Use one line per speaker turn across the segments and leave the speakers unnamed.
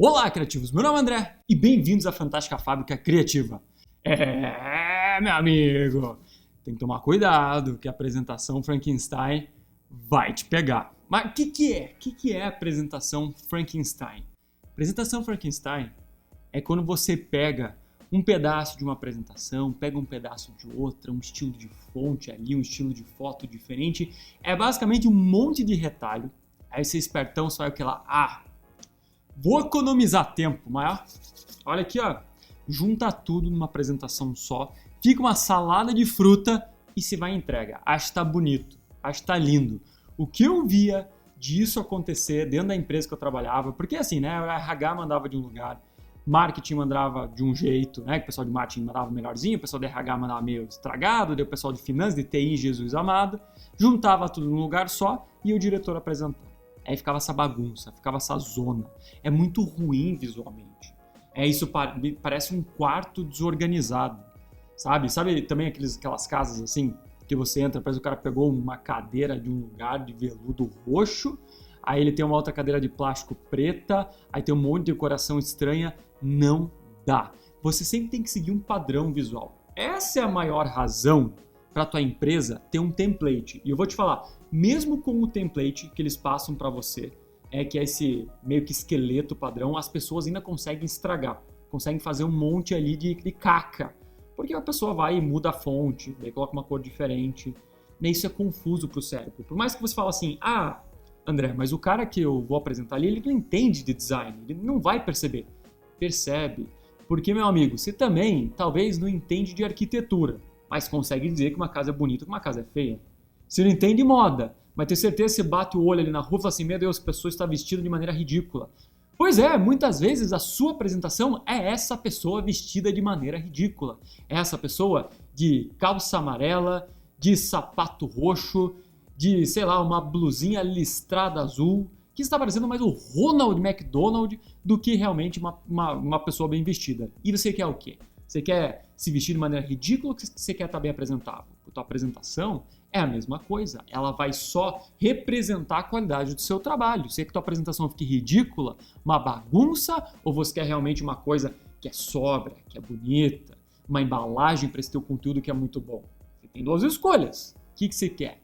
Olá, criativos! Meu nome é André e bem-vindos à Fantástica Fábrica Criativa. Meu amigo, tem que tomar cuidado que a apresentação Frankenstein vai te pegar. Mas o que é a apresentação Frankenstein? Apresentação Frankenstein é quando você pega um pedaço de uma apresentação, pega um pedaço de outra, um estilo de fonte ali, um estilo de foto diferente. É basicamente um monte de retalho. Aí você espertão, você vai o que lá? Vou economizar tempo, mas olha aqui, ó, junta tudo numa apresentação só, fica uma salada de fruta e se vai em entrega. Acho que tá bonito, acho que tá lindo. O que eu via disso acontecer dentro da empresa que eu trabalhava, porque assim, né, o RH mandava de um lugar, marketing mandava de um jeito, né, que o pessoal de marketing mandava melhorzinho, o pessoal de RH mandava meio estragado, daí o pessoal de finanças, de TI, Jesus amado, juntava tudo num lugar só e o diretor apresentava. Aí ficava essa bagunça, ficava essa zona. É muito ruim visualmente. Isso parece um quarto desorganizado, sabe? Sabe também aquelas casas assim, que você entra, parece que o cara pegou uma cadeira de um lugar de veludo roxo, aí ele tem uma outra cadeira de plástico preta, aí tem um monte de decoração estranha. Não dá. Você sempre tem que seguir um padrão visual. Essa é a maior razão para tua empresa ter um template. E eu vou te falar, mesmo com o template que eles passam para você, que é esse meio que esqueleto padrão, as pessoas ainda conseguem estragar, conseguem fazer um monte ali de caca, porque a pessoa vai e muda a fonte, daí coloca uma cor diferente, e isso é confuso para o cérebro. Por mais que você fale assim, André, mas o cara que eu vou apresentar ali, ele não entende de design, ele não vai perceber. Percebe, porque, meu amigo, você também talvez não entende de arquitetura, mas consegue dizer que uma casa é bonita e que uma casa é feia. Você não entende moda, mas tenho certeza que você bate o olho ali na rua e fala assim, meu Deus, a pessoa está vestida de maneira ridícula. Pois é, muitas vezes a sua apresentação é essa pessoa vestida de maneira ridícula. É essa pessoa de calça amarela, de sapato roxo, de, sei lá, uma blusinha listrada azul, que está parecendo mais o Ronald McDonald do que realmente uma pessoa bem vestida. E você quer o quê? Você quer se vestir de maneira ridícula ou você quer estar bem apresentável? A tua apresentação é a mesma coisa. Ela vai só representar a qualidade do seu trabalho. Você quer que a tua apresentação fique ridícula, uma bagunça, ou você quer realmente uma coisa que é sóbria, que é bonita, uma embalagem para esse teu conteúdo que é muito bom? Você tem duas escolhas. O que você quer?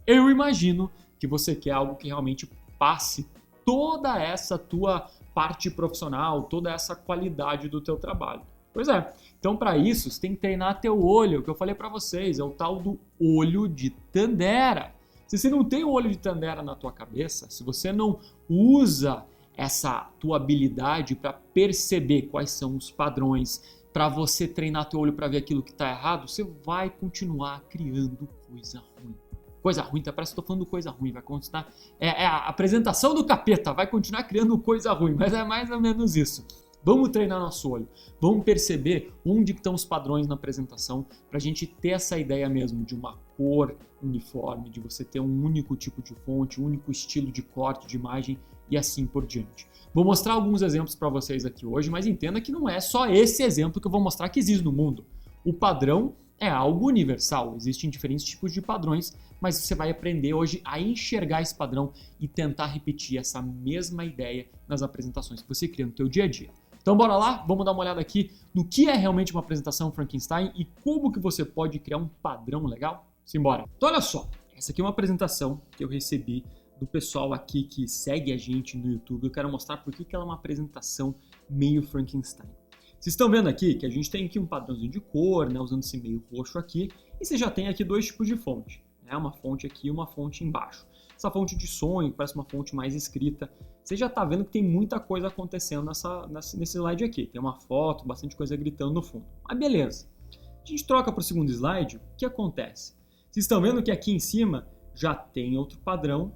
Eu imagino que você quer algo que realmente passe toda essa tua parte profissional, toda essa qualidade do teu trabalho. Pois é, então para isso você tem que treinar teu olho, o que eu falei para vocês, é o tal do olho de Tandera. Se você não tem o olho de Tandera na tua cabeça, se você não usa essa tua habilidade para perceber quais são os padrões, para você treinar teu olho para ver aquilo que está errado, você vai continuar criando coisa ruim. Coisa ruim, tá? Parece que eu tô falando coisa ruim, vai continuar... É a apresentação do capeta, vai continuar criando coisa ruim, mas é mais ou menos isso. Vamos treinar nosso olho, vamos perceber onde estão os padrões na apresentação para a gente ter essa ideia mesmo de uma cor uniforme, de você ter um único tipo de fonte, um único estilo de corte, de imagem e assim por diante. Vou mostrar alguns exemplos para vocês aqui hoje, mas entenda que não é só esse exemplo que eu vou mostrar que existe no mundo. O padrão é algo universal, existem diferentes tipos de padrões, mas você vai aprender hoje a enxergar esse padrão e tentar repetir essa mesma ideia nas apresentações que você cria no teu dia a dia. Então bora lá, vamos dar uma olhada aqui no que é realmente uma apresentação Frankenstein e como que você pode criar um padrão legal? Simbora! Então olha só, essa aqui é uma apresentação que eu recebi do pessoal aqui que segue a gente no YouTube. Eu quero mostrar por que ela é uma apresentação meio Frankenstein. Vocês estão vendo aqui que a gente tem aqui um padrãozinho de cor, né, usando esse meio roxo aqui, e você já tem aqui dois tipos de fonte, né, uma fonte aqui e uma fonte embaixo. Essa fonte de sonho parece uma fonte mais escrita. Você já está vendo que tem muita coisa acontecendo nesse slide aqui. Tem uma foto, bastante coisa gritando no fundo. Mas beleza. A gente troca para o segundo slide, o que acontece? Vocês estão vendo que aqui em cima já tem outro padrão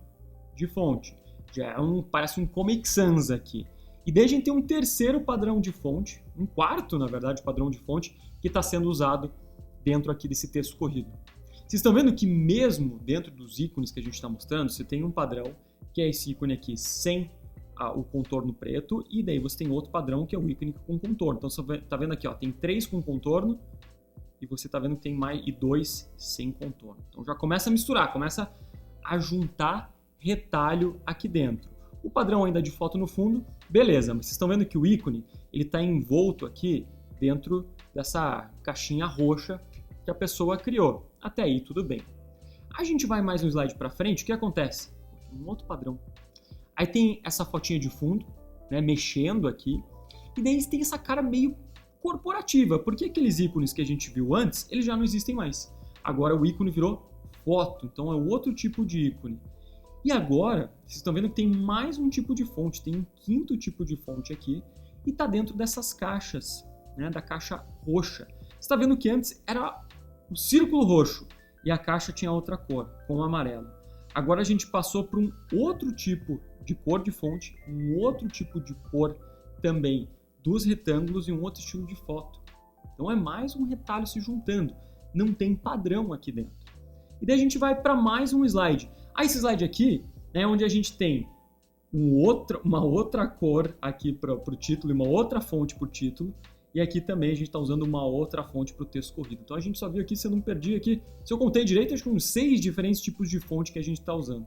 de fonte. Parece um Comic Sans aqui. E daí a gente tem um terceiro padrão de fonte, um quarto, na verdade, padrão de fonte, que está sendo usado dentro aqui desse texto corrido. Vocês estão vendo que mesmo dentro dos ícones que a gente está mostrando, você tem um padrão, que é esse ícone aqui sem o contorno preto, e daí você tem outro padrão, que é o ícone com contorno. Então você está vendo aqui, ó, tem 3 com contorno, e você está vendo que tem mais e 2 sem contorno. Então já começa a misturar, começa a juntar retalho aqui dentro. O padrão ainda de foto no fundo, beleza, mas vocês estão vendo que o ícone ele está envolto aqui dentro dessa caixinha roxa que a pessoa criou. Até aí tudo bem. A gente vai mais um slide para frente, o que acontece? Um outro padrão. Aí tem essa fotinha de fundo, né, mexendo aqui, e daí tem essa cara meio corporativa, porque aqueles ícones que a gente viu antes, eles já não existem mais. Agora o ícone virou foto, então é outro tipo de ícone. E agora, vocês estão vendo que tem mais um tipo de fonte, tem um quinto tipo de fonte aqui, e está dentro dessas caixas, né, da caixa roxa. Você está vendo que antes era o círculo roxo, e a caixa tinha outra cor, com o amarelo. Agora a gente passou para um outro tipo de cor de fonte, um outro tipo de cor também dos retângulos e um outro estilo de foto. Então é mais um retalho se juntando, não tem padrão aqui dentro. E daí a gente vai para mais um slide. Esse slide aqui é onde a gente tem uma outra cor aqui para o título e uma outra fonte para o título. E aqui também a gente está usando uma outra fonte para o texto corrido. Então a gente só viu aqui, se eu não perdi aqui, se eu contei direito, acho que uns 6 diferentes tipos de fonte que a gente está usando.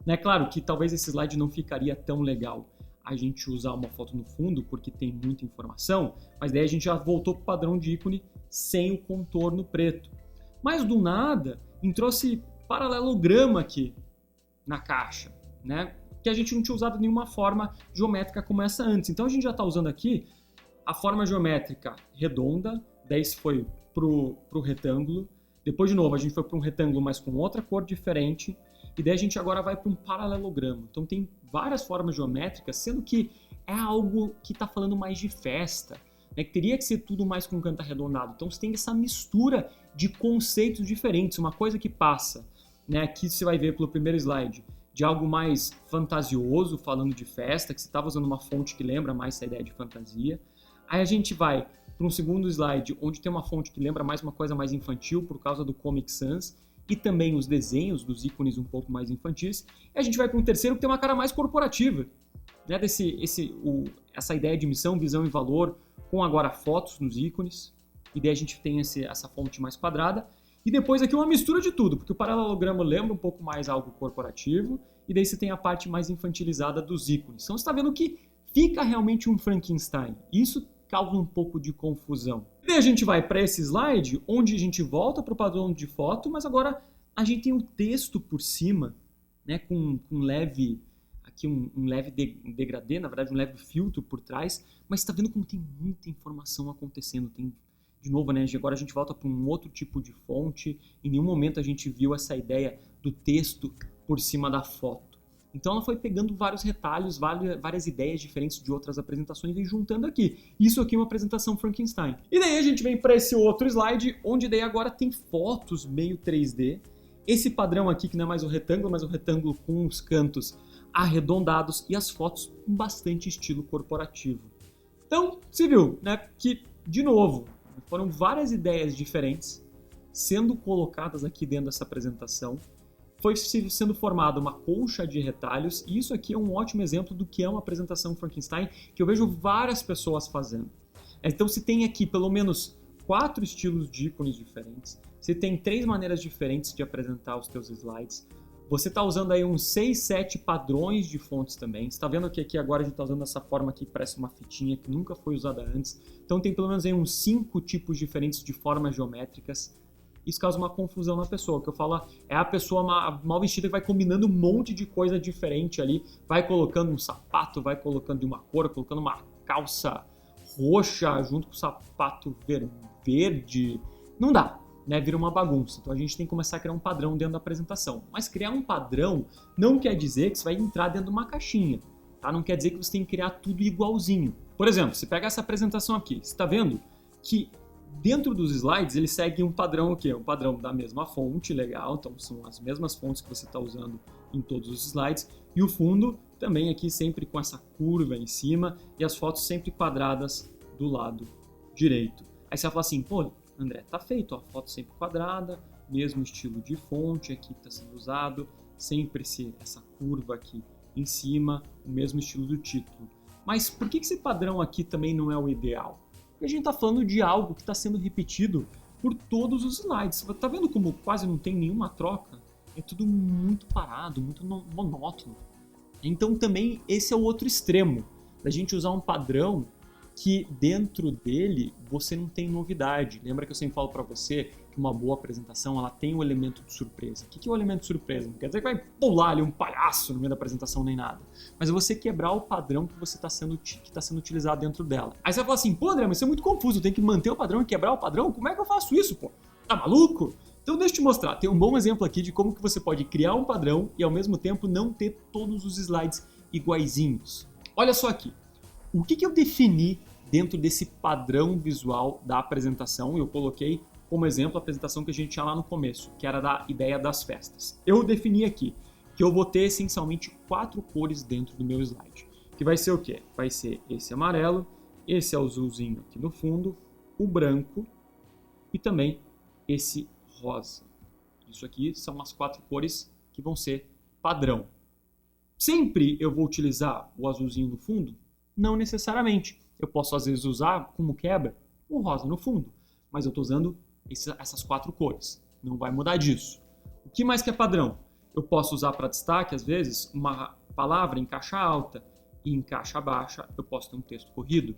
É claro que talvez esse slide não ficaria tão legal a gente usar uma foto no fundo, porque tem muita informação, mas daí a gente já voltou para o padrão de ícone sem o contorno preto. Mas do nada, entrou esse paralelograma aqui na caixa, né? Que a gente não tinha usado nenhuma forma geométrica como essa antes. Então a gente já está usando aqui a forma geométrica redonda, daí foi para o retângulo. Depois, de novo, a gente foi para um retângulo, mas com outra cor diferente. E daí a gente agora vai para um paralelogramo. Então tem várias formas geométricas, sendo que é algo que está falando mais de festa, né? Que teria que ser tudo mais com canto arredondado. Então você tem essa mistura de conceitos diferentes. Uma coisa que passa, né? Aqui você vai ver pelo primeiro slide, de algo mais fantasioso, falando de festa, que você estava usando uma fonte que lembra mais essa ideia de fantasia. Aí a gente vai para um segundo slide, onde tem uma fonte que lembra mais uma coisa mais infantil, por causa do Comic Sans, e também os desenhos dos ícones um pouco mais infantis. E a gente vai para um terceiro que tem uma cara mais corporativa, né? Essa ideia de missão, visão e valor, com agora fotos nos ícones. E daí a gente tem essa fonte mais quadrada. E depois aqui uma mistura de tudo, porque o paralelogramo lembra um pouco mais algo corporativo, e daí você tem a parte mais infantilizada dos ícones. Então você está vendo que fica realmente um Frankenstein. Isso causa um pouco de confusão. E daí a gente vai para esse slide, onde a gente volta para o padrão de foto, mas agora a gente tem o texto por cima, né, com um leve degradê, na verdade um leve filtro por trás, mas está vendo como tem muita informação acontecendo. Tem, de novo, né, agora a gente volta para um outro tipo de fonte. Em nenhum momento a gente viu essa ideia do texto por cima da foto. Então ela foi pegando vários retalhos, várias ideias diferentes de outras apresentações e juntando aqui. Isso aqui é uma apresentação Frankenstein. E daí a gente vem para esse outro slide, onde daí agora tem fotos meio 3D. Esse padrão aqui, que não é mais o retângulo, mas o retângulo com os cantos arredondados e as fotos com bastante estilo corporativo. Então, você viu, né, que, de novo, foram várias ideias diferentes sendo colocadas aqui dentro dessa apresentação. Foi sendo formada uma colcha de retalhos, e isso aqui é um ótimo exemplo do que é uma apresentação Frankenstein, que eu vejo várias pessoas fazendo. Então você tem aqui pelo menos 4 estilos de ícones diferentes, você tem 3 maneiras diferentes de apresentar os teus slides, você está usando aí uns 6, 7 padrões de fontes também. Você está vendo que aqui agora a gente está usando essa forma aqui que parece uma fitinha que nunca foi usada antes. Então tem pelo menos aí uns 5 tipos diferentes de formas geométricas. Isso causa uma confusão na pessoa, que eu falo, é a pessoa mal vestida que vai combinando um monte de coisa diferente ali, vai colocando um sapato, vai colocando de uma cor, colocando uma calça roxa junto com o sapato verde. Não dá, né? Vira uma bagunça. Então a gente tem que começar a criar um padrão dentro da apresentação. Mas criar um padrão não quer dizer que você vai entrar dentro de uma caixinha, tá? Não quer dizer que você tem que criar tudo igualzinho. Por exemplo, você pega essa apresentação aqui, você está vendo que dentro dos slides, ele segue um padrão aqui, um padrão da mesma fonte, legal, então são as mesmas fontes que você está usando em todos os slides, e o fundo também aqui sempre com essa curva em cima, e as fotos sempre quadradas do lado direito. Aí você vai falar assim, pô, André, tá feito, ó, foto sempre quadrada, mesmo estilo de fonte aqui que está sendo usado, sempre essa curva aqui em cima, o mesmo estilo do título. Mas por que esse padrão aqui também não é o ideal? Porque a gente está falando de algo que está sendo repetido por todos os slides. Você está vendo como quase não tem nenhuma troca? É tudo muito parado, muito monótono. Então também esse é o outro extremo, da gente usar um padrão que dentro dele você não tem novidade. Lembra que eu sempre falo para você que uma boa apresentação ela tem um elemento de surpresa. O que é o elemento de surpresa? Não quer dizer que vai pular ali um palhaço no meio da apresentação nem nada. Mas é você quebrar o padrão que está sendo utilizado dentro dela. Aí você vai falar assim, pô André, mas isso é muito confuso, eu tenho que manter o padrão e quebrar o padrão? Como é que eu faço isso, pô? Tá maluco? Então deixa eu te mostrar, tem um bom exemplo aqui de como que você pode criar um padrão e ao mesmo tempo não ter todos os slides iguaizinhos. Olha só aqui, o que eu defini dentro desse padrão visual da apresentação? Eu coloquei como exemplo a apresentação que a gente tinha lá no começo, que era da ideia das festas. Eu defini aqui que eu vou ter essencialmente 4 cores dentro do meu slide, que vai ser o quê? Vai ser esse amarelo, esse azulzinho aqui no fundo, o branco e também esse rosa. Isso aqui são as 4 cores que vão ser padrão. Sempre eu vou utilizar o azulzinho no fundo? Não necessariamente. Eu posso às vezes usar como quebra o rosa no fundo, mas eu estou usando essas 4 cores. Não vai mudar disso. O que mais que é padrão? Eu posso usar para destaque, às vezes, uma palavra em caixa alta e em caixa baixa eu posso ter um texto corrido.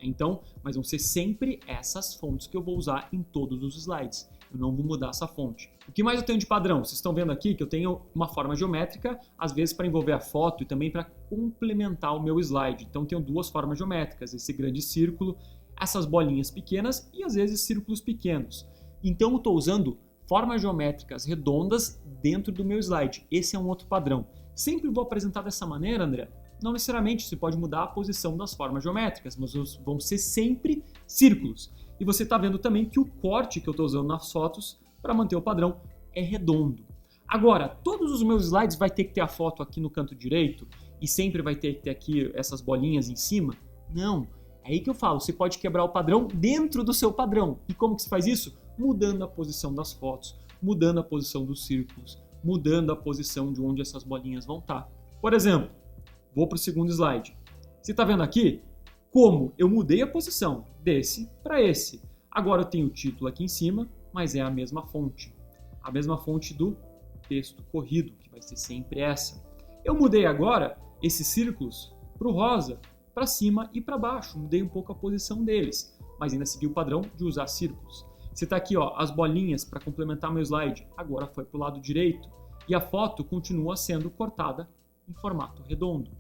Então, mas vão ser sempre essas fontes que eu vou usar em todos os slides. Eu não vou mudar essa fonte. O que mais eu tenho de padrão? Vocês estão vendo aqui que eu tenho uma forma geométrica, às vezes para envolver a foto e também para complementar o meu slide. Então, eu tenho 2 formas geométricas, esse grande círculo, essas bolinhas pequenas e às vezes círculos pequenos. Então, eu estou usando formas geométricas redondas dentro do meu slide. Esse é um outro padrão. Sempre vou apresentar dessa maneira, André? Não necessariamente, você pode mudar a posição das formas geométricas, mas vão ser sempre círculos. E você está vendo também que o corte que eu estou usando nas fotos para manter o padrão é redondo. Agora, todos os meus slides vai ter que ter a foto aqui no canto direito e sempre vai ter que ter aqui essas bolinhas em cima? Não. É aí que eu falo, você pode quebrar o padrão dentro do seu padrão. E como que se faz isso? Mudando a posição das fotos, mudando a posição dos círculos, mudando a posição de onde essas bolinhas vão estar. Por exemplo, vou para o segundo slide. Você está vendo aqui como eu mudei a posição desse para esse. Agora eu tenho o título aqui em cima, mas é a mesma fonte. A mesma fonte do texto corrido, que vai ser sempre essa. Eu mudei agora esses círculos para o rosa, para cima e para baixo. Mudei um pouco a posição deles, mas ainda segui o padrão de usar círculos. Você está aqui, ó, as bolinhas para complementar meu slide. Agora foi para o lado direito e a foto continua sendo cortada em formato redondo.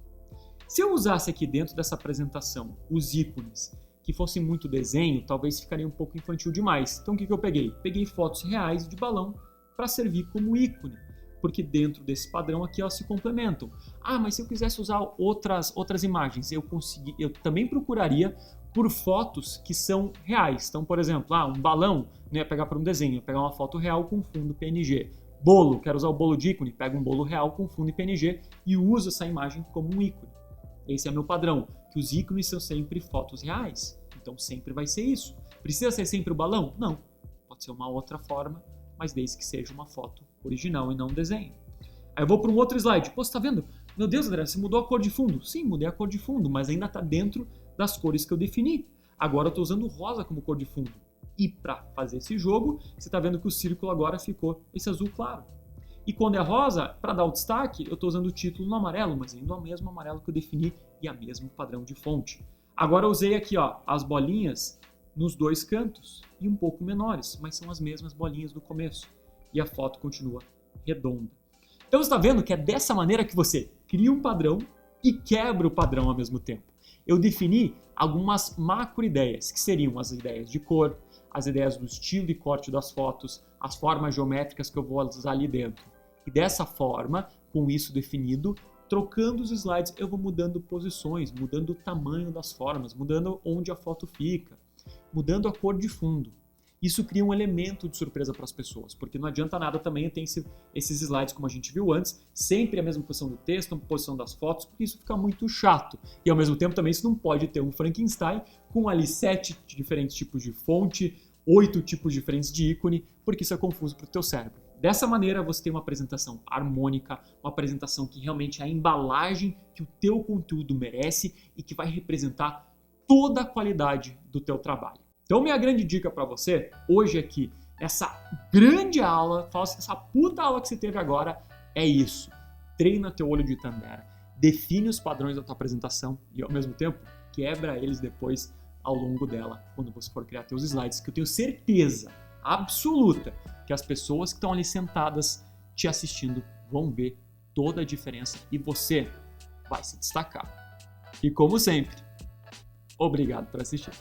Se eu usasse aqui dentro dessa apresentação os ícones que fossem muito desenho, talvez ficaria um pouco infantil demais. Então o que eu peguei? Peguei fotos reais de balão para servir como ícone, porque dentro desse padrão aqui elas se complementam. Ah, mas se eu quisesse usar outras imagens, eu também procuraria por fotos que são reais. Então, por exemplo, um balão, não ia pegar para um desenho, ia pegar uma foto real com fundo PNG. Bolo, quero usar o bolo de ícone, pego um bolo real com fundo PNG e uso essa imagem como um ícone. Esse é meu padrão, que os ícones são sempre fotos reais. Então sempre vai ser isso. Precisa ser sempre o balão? Não. Pode ser uma outra forma, mas desde que seja uma foto original e não um desenho. Aí eu vou para um outro slide. Pô, você está vendo? Meu Deus, André, você mudou a cor de fundo. Sim, mudei a cor de fundo, mas ainda está dentro das cores que eu defini. Agora eu estou usando o rosa como cor de fundo. E para fazer esse jogo, você está vendo que o círculo agora ficou esse azul claro. E quando é rosa, para dar o destaque, eu estou usando o título no amarelo, mas ainda é o mesmo amarelo que eu defini e é o mesmo padrão de fonte. Agora eu usei aqui, ó, as bolinhas nos 2 cantos e um pouco menores, mas são as mesmas bolinhas do começo. E a foto continua redonda. Então você está vendo que é dessa maneira que você cria um padrão e quebra o padrão ao mesmo tempo. Eu defini algumas macro ideias, que seriam as ideias de cor, as ideias do estilo e corte das fotos, as formas geométricas que eu vou usar ali dentro. E dessa forma, com isso definido, trocando os slides, eu vou mudando posições, mudando o tamanho das formas, mudando onde a foto fica, mudando a cor de fundo. Isso cria um elemento de surpresa para as pessoas, porque não adianta nada também ter esses slides, como a gente viu antes, sempre a mesma posição do texto, a posição das fotos, porque isso fica muito chato. E ao mesmo tempo também você não pode ter um Frankenstein com ali 7 diferentes tipos de fonte, 8 tipos diferentes de ícone, porque isso é confuso para o teu cérebro. Dessa maneira você tem uma apresentação harmônica, uma apresentação que realmente é a embalagem que o teu conteúdo merece e que vai representar toda a qualidade do teu trabalho. Então minha grande dica para você hoje aqui, nessa grande aula, essa puta aula que você teve agora, é isso. treina teu olho de Tandera, define os padrões da tua apresentação e, ao mesmo tempo, quebra eles depois ao longo dela, quando você for criar teus slides, que eu tenho certeza absoluta que as pessoas que estão ali sentadas te assistindo vão ver toda a diferença e você vai se destacar. E como sempre, obrigado por assistir.